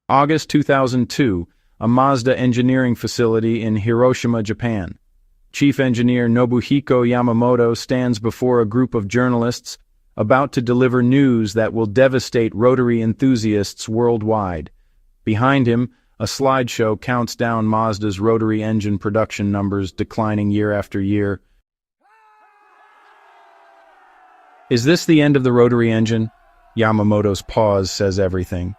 August 2002, a Mazda engineering facility in Hiroshima, Japan. Chief Engineer Nobuhiko Yamamoto stands before a group of journalists about to deliver news that will devastate Rotary enthusiasts worldwide. Behind him, a slideshow counts down Mazda's Rotary engine production numbers declining year after year. Is this the end of the Rotary engine? Yamamoto's pause says everything.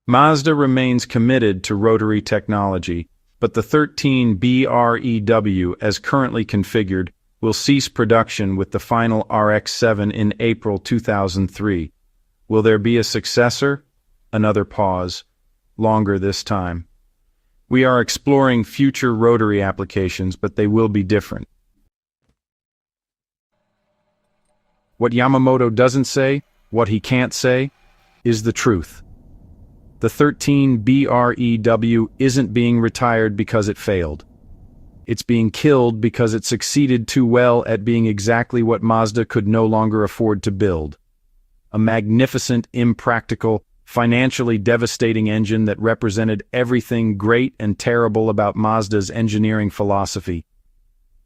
Mazda remains committed to Rotary technology, but the 13 BREW, as currently configured, will cease production with the final RX-7 in April 2003. Will there be a successor? Another pause. Longer this time. We are exploring future Rotary applications, but they will be different. What Yamamoto doesn't say, what he can't say, is the truth. The 13 BREW isn't being retired because it failed. It's being killed because it succeeded too well at being exactly what Mazda could no longer afford to build. A magnificent, impractical, financially devastating engine that represented everything great and terrible about Mazda's engineering philosophy.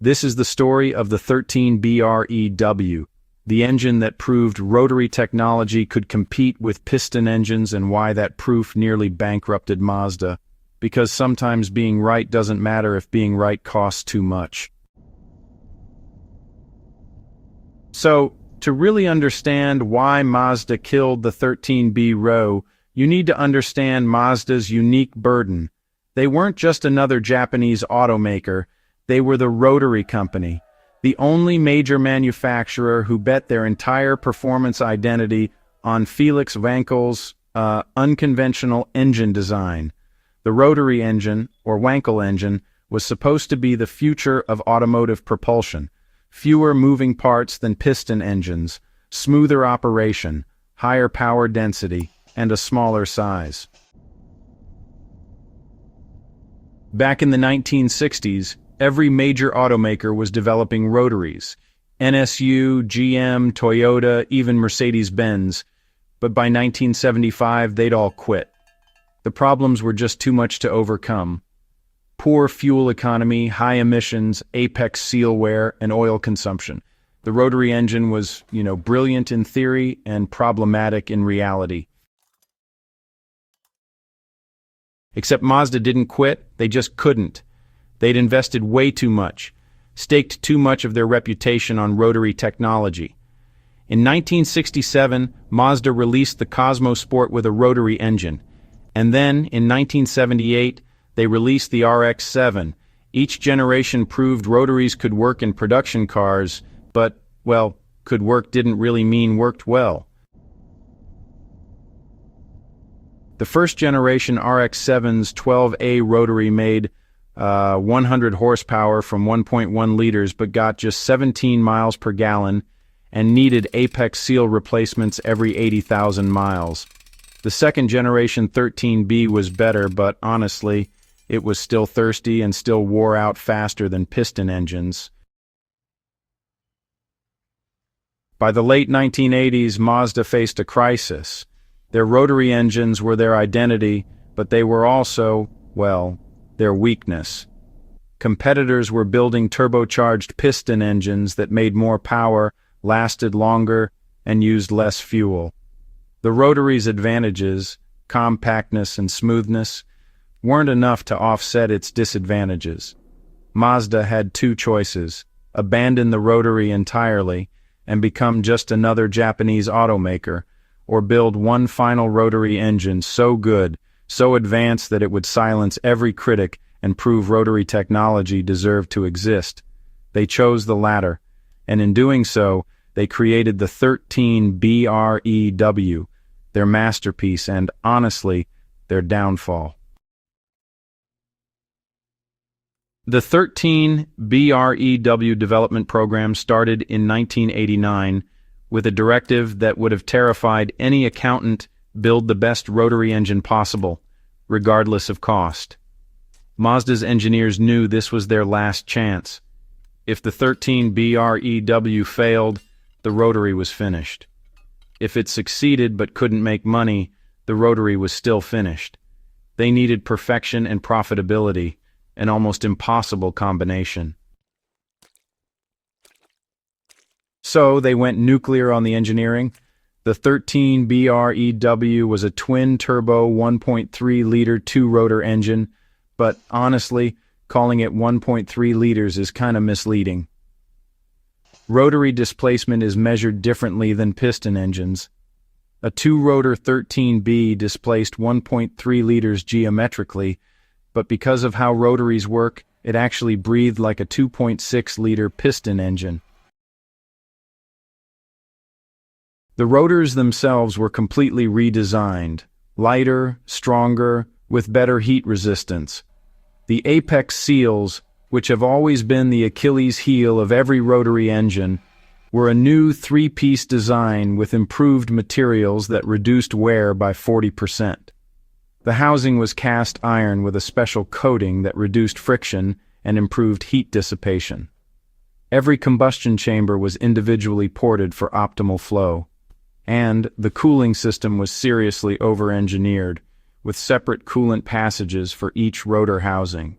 This is the story of the 13 BREW. The engine that proved Rotary technology could compete with piston engines, and why that proof nearly bankrupted Mazda. Because sometimes being right doesn't matter if being right costs too much. So, to really understand why Mazda killed the 13B row, you need to understand Mazda's unique burden. They weren't just another Japanese automaker, they were the Rotary company. The only major manufacturer who bet their entire performance identity on Felix Wankel's unconventional engine design. The Rotary engine, or Wankel engine, was supposed to be the future of automotive propulsion. Fewer moving parts than piston engines, smoother operation, higher power density, and a smaller size. Back in the 1960s, every major automaker was developing Rotaries. NSU, GM, Toyota, even Mercedes-Benz. But by 1975, they'd all quit. The problems were just too much to overcome. Poor fuel economy, high emissions, apex seal wear, and oil consumption. The Rotary engine was, brilliant in theory and problematic in reality. Except Mazda didn't quit, they just couldn't. They'd invested way too much, staked too much of their reputation on Rotary technology. In 1967, Mazda released the Cosmo Sport with a Rotary engine. And then, in 1978, they released the RX-7. Each generation proved Rotaries could work in production cars, but, well, could work didn't really mean worked well. The first generation RX-7's 12A Rotary made 100 horsepower from 1.1 liters, but got just 17 miles per gallon and needed apex seal replacements every 80,000 miles. The second generation 13B was better, but honestly, it was still thirsty and still wore out faster than piston engines. By the late 1980s, Mazda faced a crisis. Their Rotary engines were their identity, but they were also, well, their weakness. Competitors were building turbocharged piston engines that made more power, lasted longer, and used less fuel. The Rotary's advantages, compactness and smoothness, weren't enough to offset its disadvantages. Mazda had two choices: abandon the Rotary entirely and become just another Japanese automaker, or build one final Rotary engine so good, so advanced that it would silence every critic and prove Rotary technology deserved to exist. They chose the latter, and in doing so, they created the 13 BREW, their masterpiece and, honestly, their downfall. The 13 BREW development program started in 1989 with a directive that would have terrified any accountant: build the best Rotary engine possible, regardless of cost. Mazda's engineers knew this was their last chance. If the 13 BREW failed, the Rotary was finished. If it succeeded but couldn't make money, the Rotary was still finished. They needed perfection and profitability, an almost impossible combination. So they went nuclear on the engineering. The 13 BREW was a twin-turbo 1.3-liter two-rotor engine, but honestly, calling it 1.3 liters is kind of misleading. Rotary displacement is measured differently than piston engines. A two-rotor 13B displaced 1.3 liters geometrically, but because of how rotaries work, it actually breathed like a 2.6-liter piston engine. The rotors themselves were completely redesigned, lighter, stronger, with better heat resistance. The apex seals, which have always been the Achilles heel of every rotary engine, were a new three-piece design with improved materials that reduced wear by 40%. The housing was cast iron with a special coating that reduced friction and improved heat dissipation. Every combustion chamber was individually ported for optimal flow, and the cooling system was seriously over-engineered, with separate coolant passages for each rotor housing.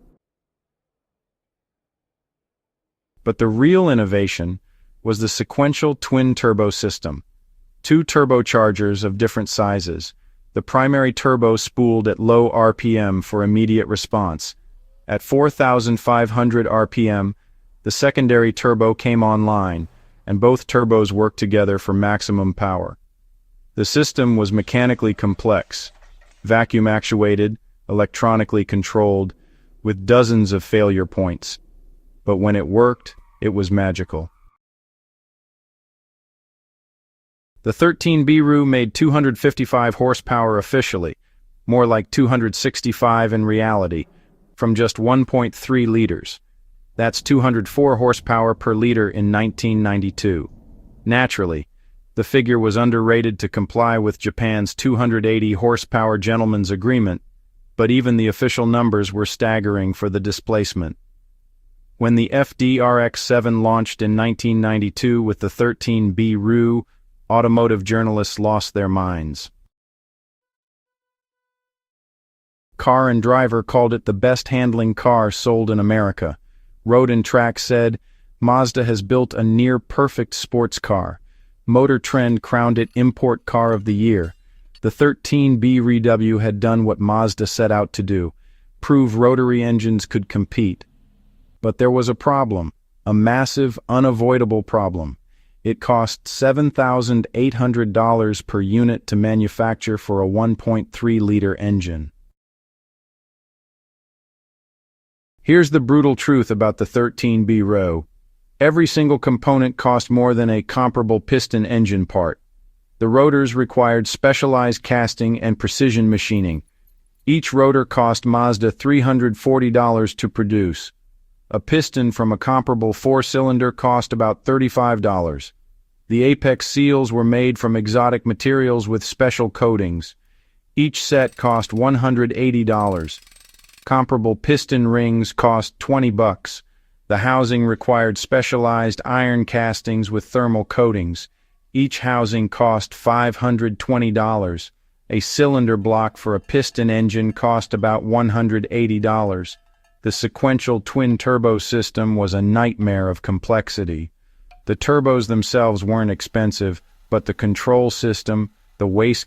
But the real innovation was the sequential twin-turbo system. Two turbochargers of different sizes. The primary turbo spooled at low RPM for immediate response. At 4,500 RPM, the secondary turbo came online, and both turbos worked together for maximum power. The system was mechanically complex, vacuum-actuated, electronically controlled, with dozens of failure points. But when it worked, it was magical. The 13 BREW made 255 horsepower officially, more like 265 in reality, from just 1.3 liters. That's 204 horsepower per liter in 1992. Naturally, the figure was underrated to comply with Japan's 280 horsepower gentleman's agreement, but even the official numbers were staggering for the displacement. When the FDRX-7 launched in 1992 with the 13 BREW, automotive journalists lost their minds. Car and Driver called it the best handling car sold in America. Road and Track said, Mazda has built a near-perfect sports car. Motor Trend crowned it Import Car of the Year. The 13 BREW had done what Mazda set out to do, prove rotary engines could compete. But there was a problem, a massive, unavoidable problem. It cost $7,800 per unit to manufacture for a 1.3-liter engine. Here's the brutal truth about the 13 BREW. Every single component cost more than a comparable piston engine part. The rotors required specialized casting and precision machining. Each rotor cost Mazda $340 to produce. A piston from a comparable four-cylinder cost about $35. The apex seals were made from exotic materials with special coatings. Each set cost $180. Comparable piston rings cost $20. The housing required specialized iron castings with thermal coatings. Each housing cost $520. A cylinder block for a piston engine cost about $180. The sequential twin-turbo system was a nightmare of complexity. The turbos themselves weren't expensive, but the control system, the waste